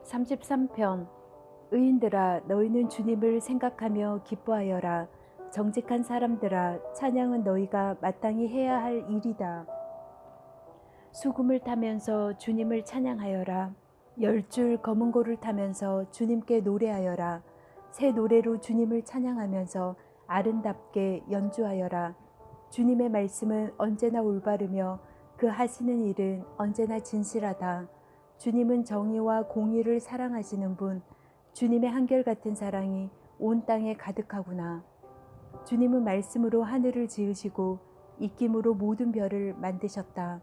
33편. 의인들아, 너희는 주님을 생각하며 기뻐하여라. 정직한 사람들아, 찬양은 너희가 마땅히 해야 할 일이다. 수금을 타면서 주님을 찬양하여라. 10줄 검은 고를 타면서 주님께 노래하여라. 새 노래로 주님을 찬양하면서 아름답게 연주하여라. 주님의 말씀은 언제나 올바르며 그 하시는 일은 언제나 진실하다. 주님은 정의와 공의를 사랑하시는 분, 주님의 한결같은 사랑이 온 땅에 가득하구나. 주님은 말씀으로 하늘을 지으시고 입김으로 모든 별을 만드셨다.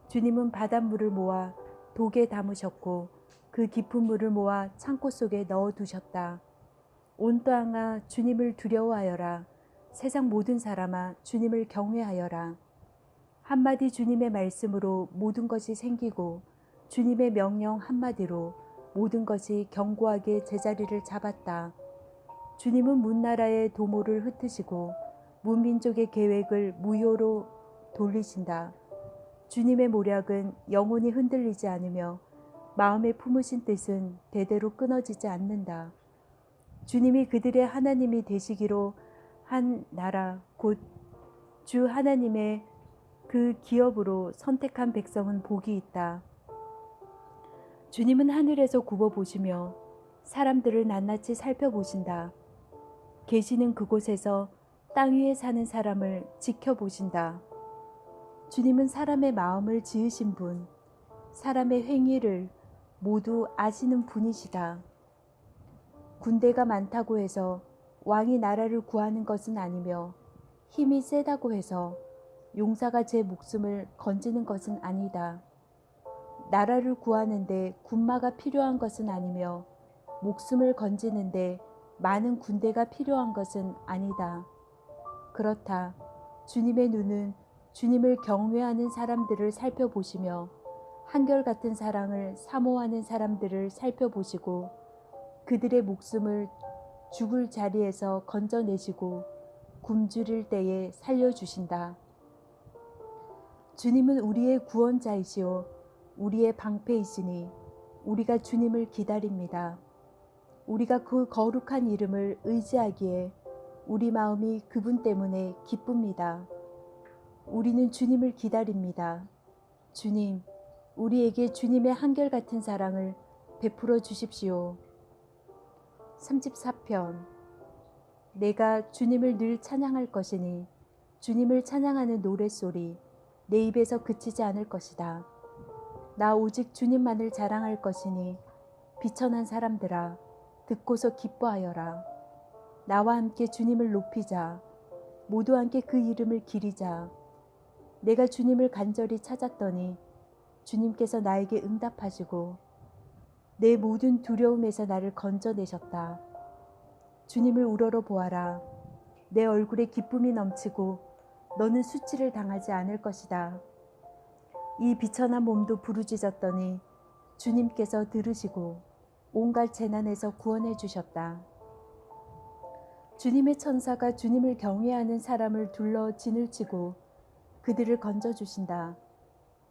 주님은 바닷물을 모아 독에 담으셨고 그 깊은 물을 모아 창고 속에 넣어두셨다. 온 땅아, 주님을 두려워하여라. 세상 모든 사람아, 주님을 경외하여라. 한마디 주님의 말씀으로 모든 것이 생기고 주님의 명령 한마디로 모든 것이 견고하게 제자리를 잡았다. 주님은 문나라의 도모를 흩으시고 문민족의 계획을 무효로 돌리신다. 주님의 모략은 영원히 흔들리지 않으며 마음에 품으신 뜻은 대대로 끊어지지 않는다. 주님이 그들의 하나님이 되시기로 한 나라 곧 주 하나님의 그 기업으로 선택한 백성은 복이 있다. 주님은 하늘에서 굽어보시며 사람들을 낱낱이 살펴보신다. 계시는 그곳에서 땅 위에 사는 사람을 지켜보신다. 주님은 사람의 마음을 지으신 분, 사람의 행위를 모두 아시는 분이시다. 군대가 많다고 해서 왕이 나라를 구하는 것은 아니며 힘이 세다고 해서 용사가 제 목숨을 건지는 것은 아니다. 나라를 구하는데 군마가 필요한 것은 아니며 목숨을 건지는데 많은 군대가 필요한 것은 아니다. 그렇다. 주님의 눈은 주님을 경외하는 사람들을 살펴보시며 한결같은 사랑을 사모하는 사람들을 살펴보시고 그들의 목숨을 죽을 자리에서 건져내시고 굶주릴 때에 살려주신다. 주님은 우리의 구원자이시오 우리의 방패이시니 우리가 주님을 기다립니다. 우리가 그 거룩한 이름을 의지하기에 우리 마음이 그분 때문에 기쁩니다. 우리는 주님을 기다립니다. 주님, 우리에게 주님의 한결같은 사랑을 베풀어 주십시오. 34편. 내가 주님을 늘 찬양할 것이니 주님을 찬양하는 노랫소리 내 입에서 그치지 않을 것이다. 나 오직 주님만을 자랑할 것이니 비천한 사람들아, 듣고서 기뻐하여라. 나와 함께 주님을 높이자. 모두 함께 그 이름을 기리자. 내가 주님을 간절히 찾았더니 주님께서 나에게 응답하시고 내 모든 두려움에서 나를 건져내셨다. 주님을 우러러 보아라. 내 얼굴에 기쁨이 넘치고 너는 수치를 당하지 않을 것이다. 이 비천한 몸도 부르짖었더니 주님께서 들으시고 온갖 재난에서 구원해 주셨다. 주님의 천사가 주님을 경외하는 사람을 둘러 진을 치고 그들을 건져주신다.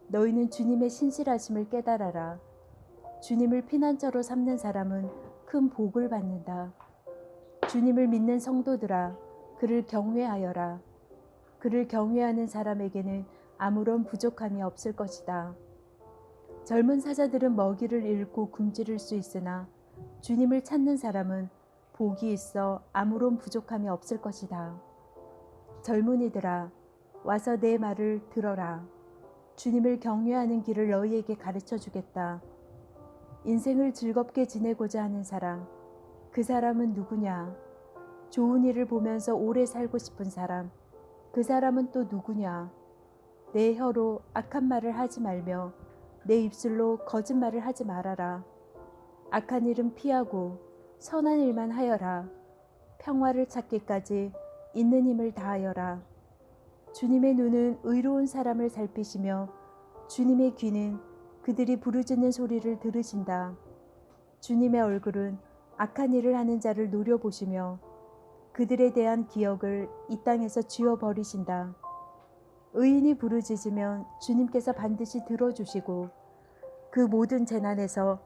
너희는 주님의 신실하심을 깨달아라. 주님을 피난처로 삼는 사람은 큰 복을 받는다. 주님을 믿는 성도들아, 그를 경외하여라. 그를 경외하는 사람에게는 아무런 부족함이 없을 것이다. 젊은 사자들은 먹이를 잃고 굶주릴 수 있으나 주님을 찾는 사람은 복이 있어 아무런 부족함이 없을 것이다. 젊은이들아, 와서 내 말을 들어라. 주님을 경외하는 길을 너희에게 가르쳐 주겠다. 인생을 즐겁게 지내고자 하는 사람, 그 사람은 누구냐? 좋은 일을 보면서 오래 살고 싶은 사람, 그 사람은 또 누구냐? 내 혀로 악한 말을 하지 말며 내 입술로 거짓말을 하지 말아라. 악한 일은 피하고 선한 일만 하여라. 평화를 찾기까지 있는 힘을 다하여라. 주님의 눈은 의로운 사람을 살피시며 주님의 귀는 그들이 부르짖는 소리를 들으신다. 주님의 얼굴은 악한 일을 하는 자를 노려보시며 그들에 대한 기억을 이 땅에서 지워버리신다. 의인이 부르짖으면 주님께서 반드시 들어주시고 그 모든 재난에서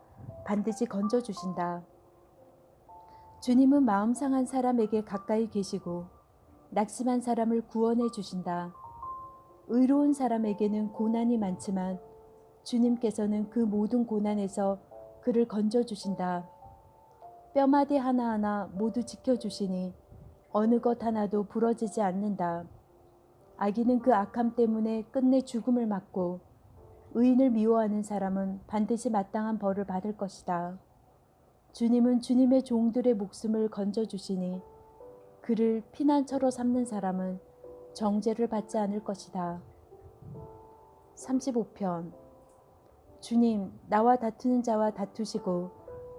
반드시 건져주신다. 주님은 마음 상한 사람에게 가까이 계시고 낙심한 사람을 구원해 주신다. 의로운 사람에게는 고난이 많지만 주님께서는 그 모든 고난에서 그를 건져주신다. 뼈마디 하나하나 모두 지켜주시니 어느 것 하나도 부러지지 않는다. 악인은 그 악함 때문에 끝내 죽음을 맞고 의인을 미워하는 사람은 반드시 마땅한 벌을 받을 것이다. 주님은 주님의 종들의 목숨을 건져주시니 그를 피난처로 삼는 사람은 정죄를 받지 않을 것이다. 35편. 주님, 나와 다투는 자와 다투시고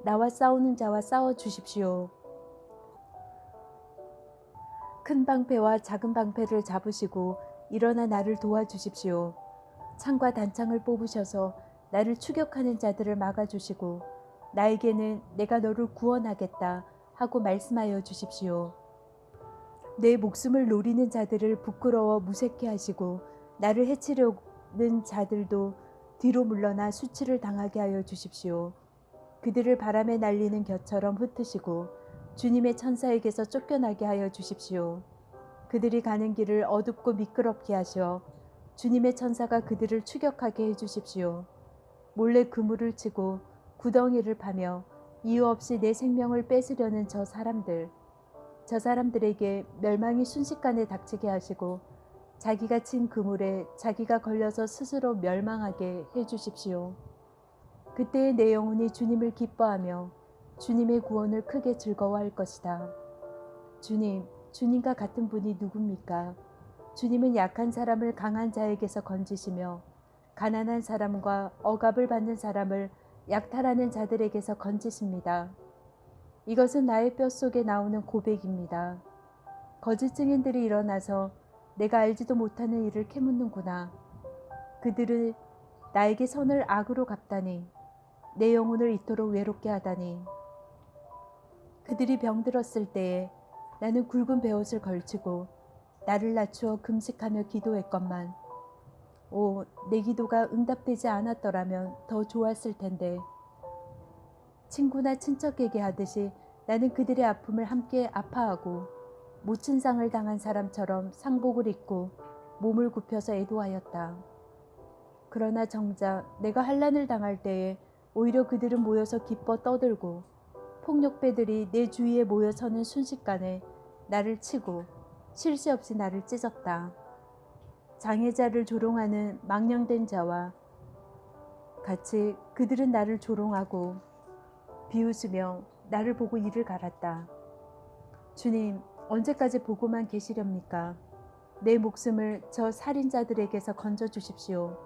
나와 싸우는 자와 싸워 주십시오. 큰 방패와 작은 방패를 잡으시고 일어나 나를 도와주십시오. 창과 단창을 뽑으셔서 나를 추격하는 자들을 막아주시고 나에게는 내가 너를 구원하겠다 하고 말씀하여 주십시오. 내 목숨을 노리는 자들을 부끄러워 무색해 하시고 나를 해치려는 자들도 뒤로 물러나 수치를 당하게 하여 주십시오. 그들을 바람에 날리는 겨처럼 흩으시고 주님의 천사에게서 쫓겨나게 하여 주십시오. 그들이 가는 길을 어둡고 미끄럽게 하시어 주님의 천사가 그들을 추격하게 해 주십시오. 몰래 그물을 치고 구덩이를 파며 이유 없이 내 생명을 뺏으려는 저 사람들에게 멸망이 순식간에 닥치게 하시고 자기가 친 그물에 자기가 걸려서 스스로 멸망하게 해 주십시오. 그때의 내 영혼이 주님을 기뻐하며 주님의 구원을 크게 즐거워할 것이다. 주님, 주님과 같은 분이 누굽니까? 주님은 약한 사람을 강한 자에게서 건지시며 가난한 사람과 억압을 받는 사람을 약탈하는 자들에게서 건지십니다. 이것은 나의 뼛속에 나오는 고백입니다. 거짓 증인들이 일어나서 내가 알지도 못하는 일을 캐묻는구나. 그들은 나에게 선을 악으로 갚다니 내 영혼을 이토록 외롭게 하다니. 그들이 병들었을 때에 나는 굵은 베옷을 걸치고 나를 낮추어 금식하며 기도했건만 오, 내 기도가 응답되지 않았더라면 더 좋았을 텐데. 친구나 친척에게 하듯이 나는 그들의 아픔을 함께 아파하고 모친 상을 당한 사람처럼 상복을 입고 몸을 굽혀서 애도하였다. 그러나 정작 내가 환난을 당할 때에 오히려 그들은 모여서 기뻐 떠들고 폭력배들이 내 주위에 모여서는 순식간에 나를 치고 쉴 새 없이 나를 찢었다. 장애자를 조롱하는 망령된 자와 같이 그들은 나를 조롱하고 비웃으며 나를 보고 이를 갈았다. 주님, 언제까지 보고만 계시렵니까? 내 목숨을 저 살인자들에게서 건져주십시오.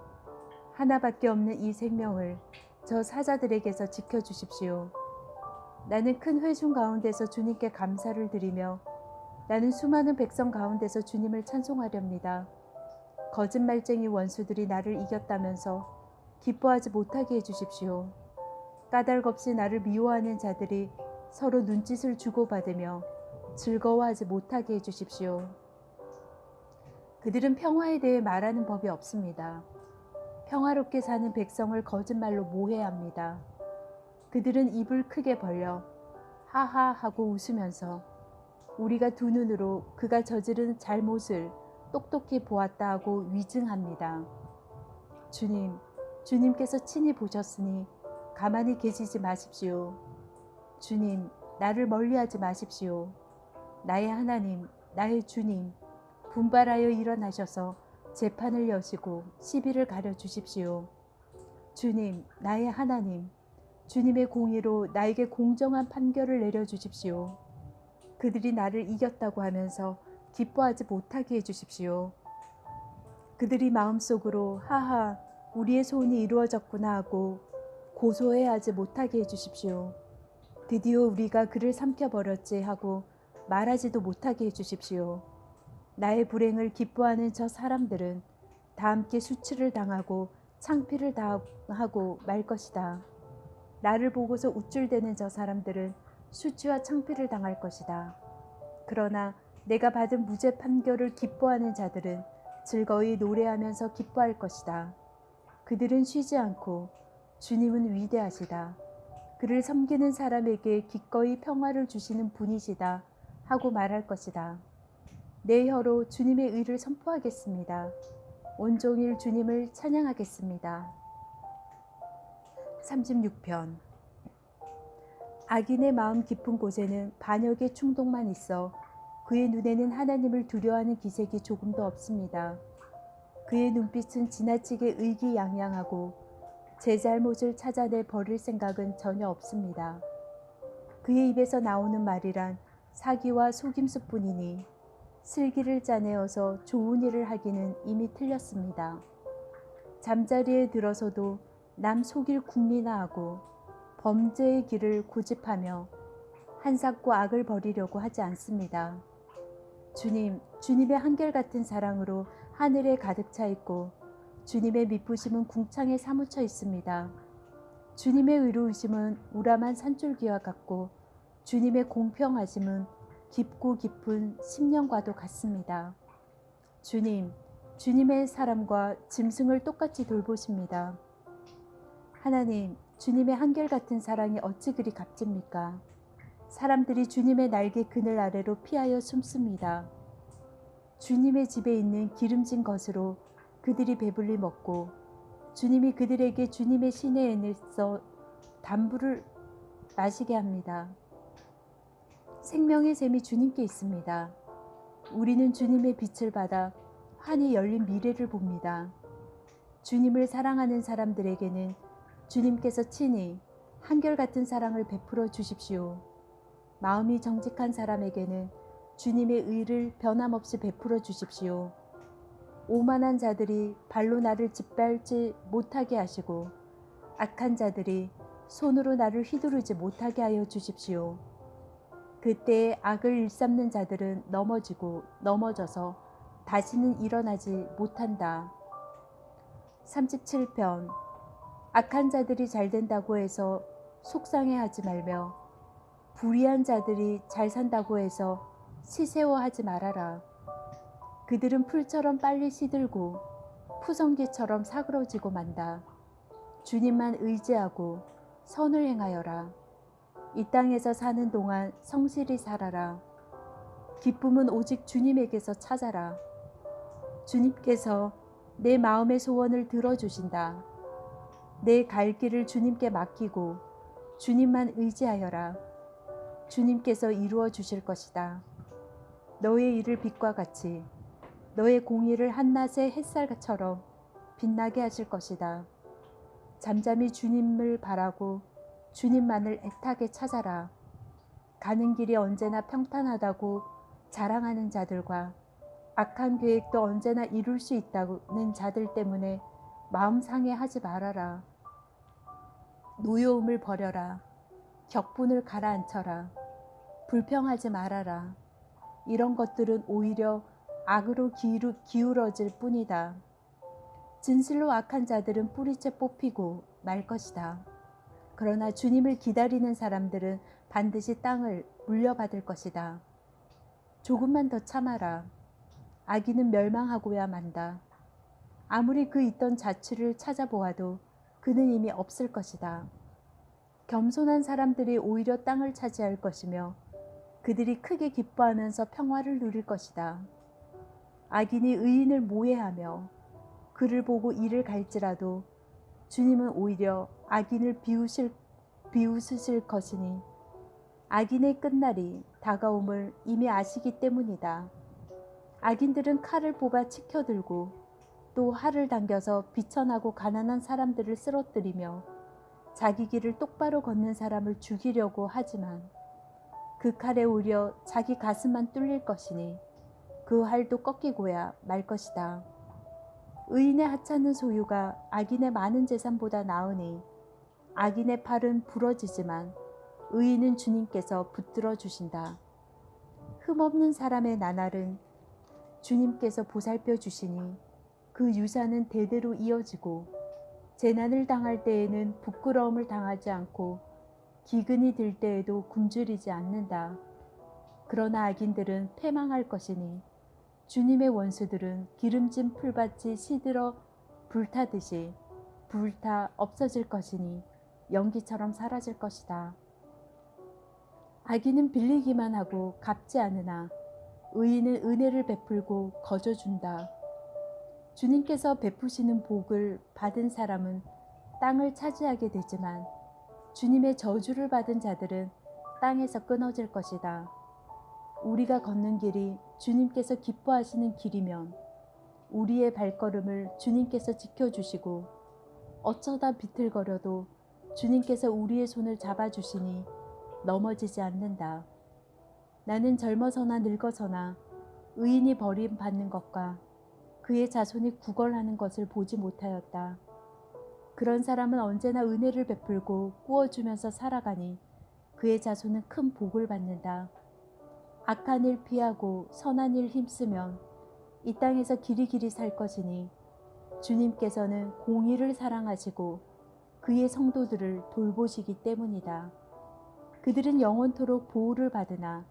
하나밖에 없는 이 생명을 저 사자들에게서 지켜주십시오. 나는 큰 회중 가운데서 주님께 감사를 드리며 나는 수많은 백성 가운데서 주님을 찬송하렵니다. 거짓말쟁이 원수들이 나를 이겼다면서 기뻐하지 못하게 해주십시오. 까닭 없이 나를 미워하는 자들이 서로 눈짓을 주고받으며 즐거워하지 못하게 해주십시오. 그들은 평화에 대해 말하는 법이 없습니다. 평화롭게 사는 백성을 거짓말로 모해합니다. 그들은 입을 크게 벌려 하하 하고 웃으면서 우리가 두 눈으로 그가 저지른 잘못을 똑똑히 보았다 하고 위증합니다. 주님, 주님께서 친히 보셨으니 가만히 계시지 마십시오. 주님, 나를 멀리하지 마십시오. 나의 하나님, 나의 주님, 분발하여 일어나셔서 재판을 여시고 시비를 가려주십시오. 주님, 나의 하나님, 주님의 공의로 나에게 공정한 판결을 내려주십시오. 그들이 나를 이겼다고 하면서 기뻐하지 못하게 해주십시오. 그들이 마음속으로 하하 우리의 소원이 이루어졌구나 하고 고소해하지 못하게 해주십시오. 드디어 우리가 그를 삼켜버렸지 하고 말하지도 못하게 해주십시오. 나의 불행을 기뻐하는 저 사람들은 다 함께 수치를 당하고 창피를 당하고 말 것이다. 나를 보고서 우쭐대는 저 사람들은 수치와 창피를 당할 것이다. 그러나 내가 받은 무죄 판결을 기뻐하는 자들은 즐거이 노래하면서 기뻐할 것이다. 그들은 쉬지 않고 주님은 위대하시다. 그를 섬기는 사람에게 기꺼이 평화를 주시는 분이시다 하고 말할 것이다. 내 혀로 주님의 의를 선포하겠습니다. 온종일 주님을 찬양하겠습니다. 36편. 악인의 마음 깊은 곳에는 반역의 충동만 있어 그의 눈에는 하나님을 두려워하는 기색이 조금도 없습니다. 그의 눈빛은 지나치게 의기양양하고 제 잘못을 찾아내 버릴 생각은 전혀 없습니다. 그의 입에서 나오는 말이란 사기와 속임수뿐이니 슬기를 짜내어서 좋은 일을 하기는 이미 틀렸습니다. 잠자리에 들어서도 남 속일 궁리나 하고 범죄의 길을 고집하며 한삿고 악을 벌이려고 하지 않습니다. 주님의 한결같은 사랑으로 하늘에 가득 차 있고 주님의 미쁘심은 궁창에 사무쳐 있습니다. 주님의 의로우심은 우람한 산줄기와 같고 주님의 공평하심은 깊고 깊은 심령과도 같습니다. 주님의 사람과 짐승을 똑같이 돌보십니다. 하나님, 주님의 한결같은 사랑이 어찌 그리 값집니까? 사람들이 주님의 날개 그늘 아래로 피하여 숨습니다. 주님의 집에 있는 기름진 것으로 그들이 배불리 먹고 주님이 그들에게 주님의 시내에서 담부를 마시게 합니다. 생명의 샘이 주님께 있습니다. 우리는 주님의 빛을 받아 환히 열린 미래를 봅니다. 주님을 사랑하는 사람들에게는 주님께서 친히 한결같은 사랑을 베풀어 주십시오. 마음이 정직한 사람에게는 주님의 의를 변함없이 베풀어 주십시오. 오만한 자들이 발로 나를 짓밟지 못하게 하시고 악한 자들이 손으로 나를 휘두르지 못하게 하여 주십시오. 그때에 악을 일삼는 자들은 넘어져서 다시는 일어나지 못한다. 37편. 악한 자들이 잘 된다고 해서 속상해하지 말며 불의한 자들이 잘 산다고 해서 시세워하지 말아라. 그들은 풀처럼 빨리 시들고 푸성기처럼 사그러지고 만다. 주님만 의지하고 선을 행하여라. 이 땅에서 사는 동안 성실히 살아라. 기쁨은 오직 주님에게서 찾아라. 주님께서 내 마음의 소원을 들어주신다. 내 갈 길을 주님께 맡기고 주님만 의지하여라. 주님께서 이루어 주실 것이다. 너의 일을 빛과 같이 너의 공의를 한낮의 햇살처럼 빛나게 하실 것이다. 잠잠히 주님을 바라고 주님만을 애타게 찾아라. 가는 길이 언제나 평탄하다고 자랑하는 자들과 악한 계획도 언제나 이룰 수 있다는 자들 때문에 마음 상해하지 말아라. 노여움을 버려라. 격분을 가라앉혀라. 불평하지 말아라. 이런 것들은 오히려 악으로 기울어질 뿐이다. 진실로 악한 자들은 뿌리째 뽑히고 말 것이다. 그러나 주님을 기다리는 사람들은 반드시 땅을 물려받을 것이다. 조금만 더 참아라. 악인은 멸망하고야 만다. 아무리 그 있던 자취를 찾아보아도 그는 이미 없을 것이다. 겸손한 사람들이 오히려 땅을 차지할 것이며 그들이 크게 기뻐하면서 평화를 누릴 것이다. 악인이 의인을 모해하며 그를 보고 이를 갈지라도 주님은 오히려 악인을 비웃으실 것이니 악인의 끝날이 다가옴을 이미 아시기 때문이다. 악인들은 칼을 뽑아 치켜들고 또 활을 당겨서 비천하고 가난한 사람들을 쓰러뜨리며 자기 길을 똑바로 걷는 사람을 죽이려고 하지만 그 칼에 오히려 자기 가슴만 뚫릴 것이니 그 활도 꺾이고야 말 것이다. 의인의 하찮은 소유가 악인의 많은 재산보다 나으니 악인의 팔은 부러지지만 의인은 주님께서 붙들어 주신다. 흠없는 사람의 나날은 주님께서 보살펴 주시니 그 유산은 대대로 이어지고 재난을 당할 때에는 부끄러움을 당하지 않고 기근이 들 때에도 굶주리지 않는다. 그러나 악인들은 패망할 것이니 주님의 원수들은 기름진 풀밭이 시들어 불타듯이 불타 없어질 것이니 연기처럼 사라질 것이다. 악인은 빌리기만 하고 갚지 않으나 의인은 은혜를 베풀고 거저준다. 주님께서 베푸시는 복을 받은 사람은 땅을 차지하게 되지만 주님의 저주를 받은 자들은 땅에서 끊어질 것이다. 우리가 걷는 길이 주님께서 기뻐하시는 길이면 우리의 발걸음을 주님께서 지켜주시고 어쩌다 비틀거려도 주님께서 우리의 손을 잡아주시니 넘어지지 않는다. 나는 젊어서나 늙어서나 의인이 버림받는 것과 그의 자손이 구걸하는 것을 보지 못하였다. 그런 사람은 언제나 은혜를 베풀고 꾸어주면서 살아가니 그의 자손은 큰 복을 받는다. 악한 일 피하고 선한 일 힘쓰면 이 땅에서 길이길이 살 것이니 주님께서는 공의를 사랑하시고 그의 성도들을 돌보시기 때문이다. 그들은 영원토록 보호를 받으나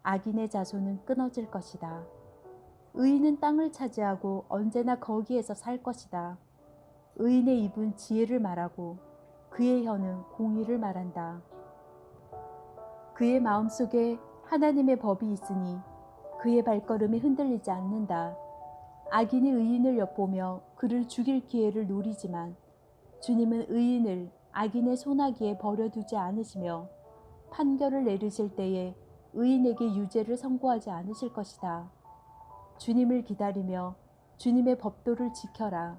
악인의 자손은 끊어질 것이다. 의인은 땅을 차지하고 언제나 거기에서 살 것이다. 의인의 입은 지혜를 말하고 그의 혀는 공의를 말한다. 그의 마음속에 하나님의 법이 있으니 그의 발걸음이 흔들리지 않는다. 악인이 의인을 엿보며 그를 죽일 기회를 노리지만 주님은 의인을 악인의 손아귀에 버려두지 않으시며 판결을 내리실 때에 의인에게 유죄를 선고하지 않으실 것이다. 주님을 기다리며 주님의 법도를 지켜라.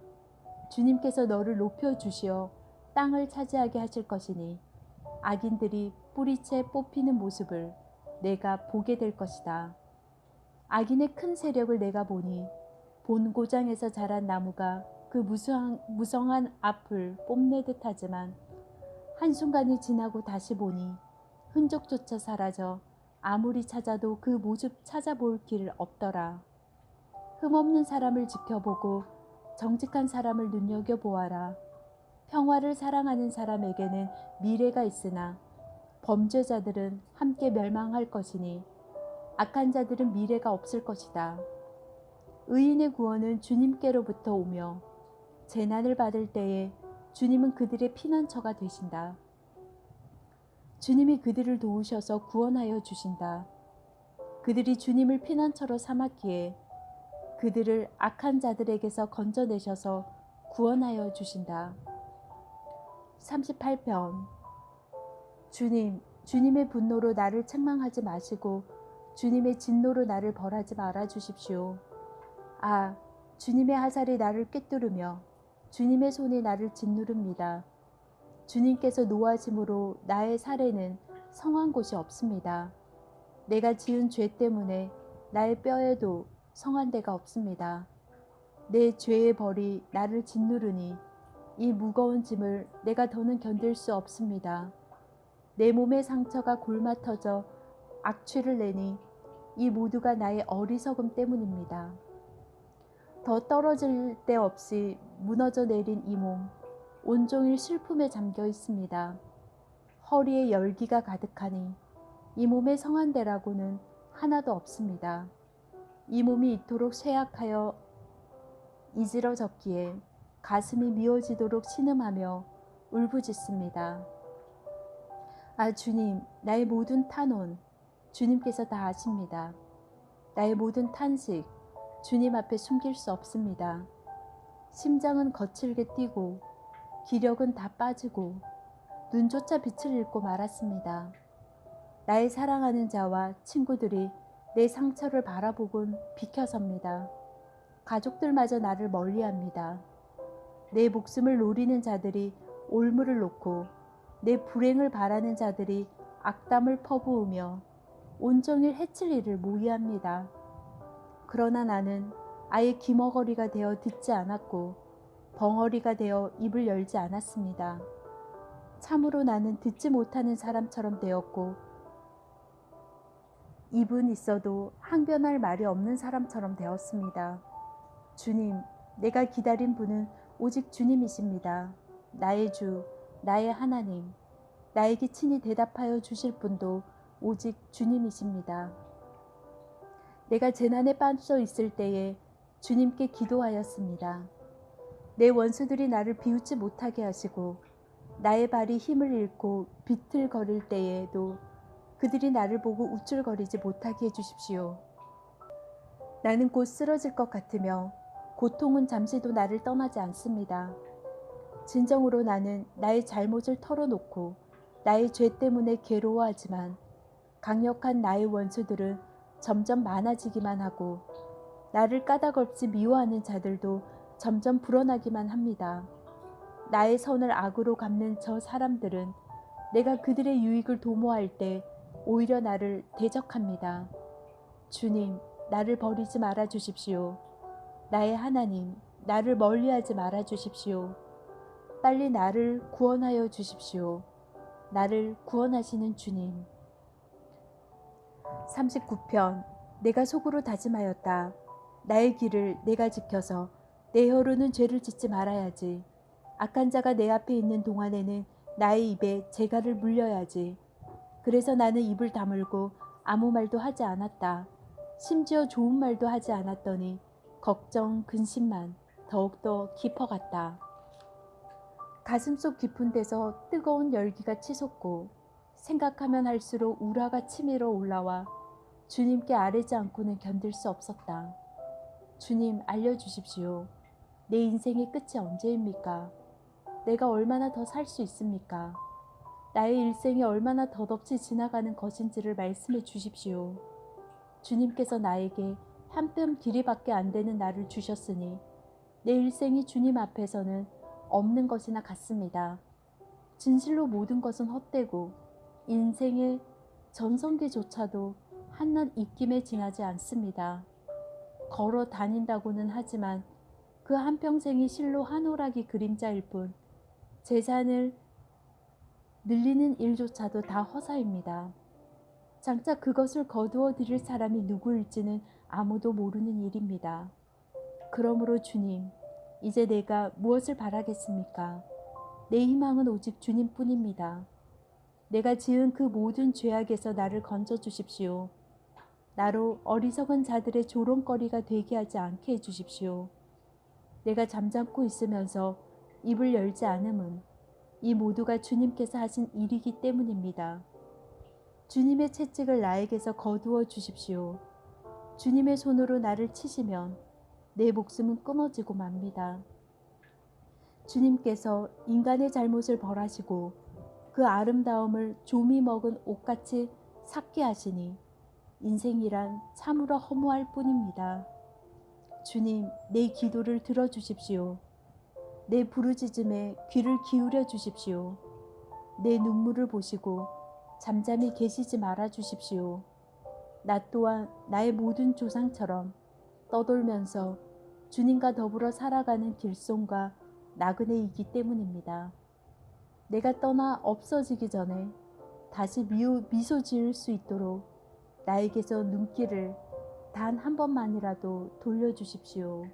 주님께서 너를 높여주시어 땅을 차지하게 하실 것이니 악인들이 뿌리채 뽑히는 모습을 내가 보게 될 것이다. 악인의 큰 세력을 내가 보니 본고장에서 자란 나무가 그 무성한 앞을 뽐내듯 하지만 한순간이 지나고 다시 보니 흔적조차 사라져 아무리 찾아도 그 모습 찾아볼 길 없더라. 흠없는 사람을 지켜보고 정직한 사람을 눈여겨보아라. 평화를 사랑하는 사람에게는 미래가 있으나 범죄자들은 함께 멸망할 것이니 악한 자들은 미래가 없을 것이다. 의인의 구원은 주님께로부터 오며 재난을 받을 때에 주님은 그들의 피난처가 되신다. 주님이 그들을 도우셔서 구원하여 주신다. 그들이 주님을 피난처로 삼았기에 그들을 악한 자들에게서 건져내셔서 구원하여 주신다. 38편. 주님의 분노로 나를 책망하지 마시고 주님의 진노로 나를 벌하지 말아 주십시오. 아, 주님의 화살이 나를 꿰뚫으며 주님의 손이 나를 짓누릅니다. 주님께서 노하심으로 나의 살에는 성한 곳이 없습니다. 내가 지은 죄 때문에 나의 뼈에도 성한 데가 없습니다. 내 죄의 벌이 나를 짓누르니 이 무거운 짐을 내가 더는 견딜 수 없습니다. 내 몸의 상처가 골마 터져 악취를 내니 이 모두가 나의 어리석음 때문입니다. 더 떨어질 데 없이 무너져 내린 이 몸, 온종일 슬픔에 잠겨 있습니다. 허리에 열기가 가득하니 이 몸의 성한 데라고는 하나도 없습니다. 이 몸이 이토록 쇠약하여 이지러졌기에 가슴이 미어지도록 신음하며 울부짖습니다. 아, 주님, 나의 모든 탄원 주님께서 다 아십니다. 나의 모든 탄식 주님 앞에 숨길 수 없습니다. 심장은 거칠게 뛰고 기력은 다 빠지고 눈조차 빛을 잃고 말았습니다. 나의 사랑하는 자와 친구들이 내 상처를 바라보곤 비켜섭니다. 가족들마저 나를 멀리합니다. 내 목숨을 노리는 자들이 올무를 놓고 내 불행을 바라는 자들이 악담을 퍼부으며 온종일 해칠 일을 모의합니다. 그러나 나는 아예 기머거리가 되어 듣지 않았고 벙어리가 되어 입을 열지 않았습니다. 참으로 나는 듣지 못하는 사람처럼 되었고 입은 있어도 항변할 말이 없는 사람처럼 되었습니다. 주님, 내가 기다린 분은 오직 주님이십니다. 나의 주, 나의 하나님, 나에게 친히 대답하여 주실 분도 오직 주님이십니다. 내가 재난에 빠져 있을 때에 주님께 기도하였습니다. 내 원수들이 나를 비웃지 못하게 하시고 나의 발이 힘을 잃고 비틀거릴 때에도 그들이 나를 보고 우쭐거리지 못하게 해주십시오. 나는 곧 쓰러질 것 같으며 고통은 잠시도 나를 떠나지 않습니다. 진정으로 나는 나의 잘못을 털어놓고 나의 죄 때문에 괴로워하지만 강력한 나의 원수들은 점점 많아지기만 하고 나를 까닭없이 미워하는 자들도 점점 불어나기만 합니다. 나의 선을 악으로 갚는 저 사람들은 내가 그들의 유익을 도모할 때 오히려 나를 대적합니다. 주님, 나를 버리지 말아 주십시오. 나의 하나님, 나를 멀리하지 말아 주십시오. 빨리 나를 구원하여 주십시오. 나를 구원하시는 주님. 39편. 내가 속으로 다짐하였다. 나의 길을 내가 지켜서 내 혀로는 죄를 짓지 말아야지. 악한 자가 내 앞에 있는 동안에는 나의 입에 재갈을 물려야지. 그래서 나는 입을 다물고 아무 말도 하지 않았다. 심지어 좋은 말도 하지 않았더니 걱정, 근심만 더욱더 깊어갔다. 가슴속 깊은 데서 뜨거운 열기가 치솟고 생각하면 할수록 우라가 치밀어 올라와 주님께 아뢰지 않고는 견딜 수 없었다. 주님, 알려주십시오. 내 인생의 끝이 언제입니까? 내가 얼마나 더 살 수 있습니까? 나의 일생이 얼마나 덧없이 지나가는 것인지를 말씀해 주십시오. 주님께서 나에게 한 뼘 길이밖에 안 되는 나를 주셨으니 내 일생이 주님 앞에서는 없는 것이나 같습니다. 진실로 모든 것은 헛되고 인생의 전성기조차도 한낱 입김에 지나지 않습니다. 걸어 다닌다고는 하지만 그 한평생이 실로 한 오락이 그림자일 뿐 재산을 늘리는 일조차도 다 허사입니다. 장차 그것을 거두어 드릴 사람이 누구일지는 아무도 모르는 일입니다. 그러므로 주님, 이제 내가 무엇을 바라겠습니까? 내 희망은 오직 주님뿐입니다. 내가 지은 그 모든 죄악에서 나를 건져 주십시오. 나로 어리석은 자들의 조롱거리가 되게 하지 않게 해주십시오. 내가 잠잠고 있으면서 입을 열지 않음은 이 모두가 주님께서 하신 일이기 때문입니다. 주님의 채찍을 나에게서 거두어 주십시오. 주님의 손으로 나를 치시면 내 목숨은 끊어지고 맙니다. 주님께서 인간의 잘못을 벌하시고 그 아름다움을 조미 먹은 옷같이 삭게 하시니 인생이란 참으로 허무할 뿐입니다. 주님, 내 기도를 들어주십시오. 내 부르짖음에 귀를 기울여 주십시오. 내 눈물을 보시고 잠잠히 계시지 말아 주십시오. 나 또한 나의 모든 조상처럼 떠돌면서 주님과 더불어 살아가는 길송과 나그네이기 때문입니다. 내가 떠나 없어지기 전에 다시 미소 지을 수 있도록 나에게서 눈길을 단 한 번만이라도 돌려주십시오.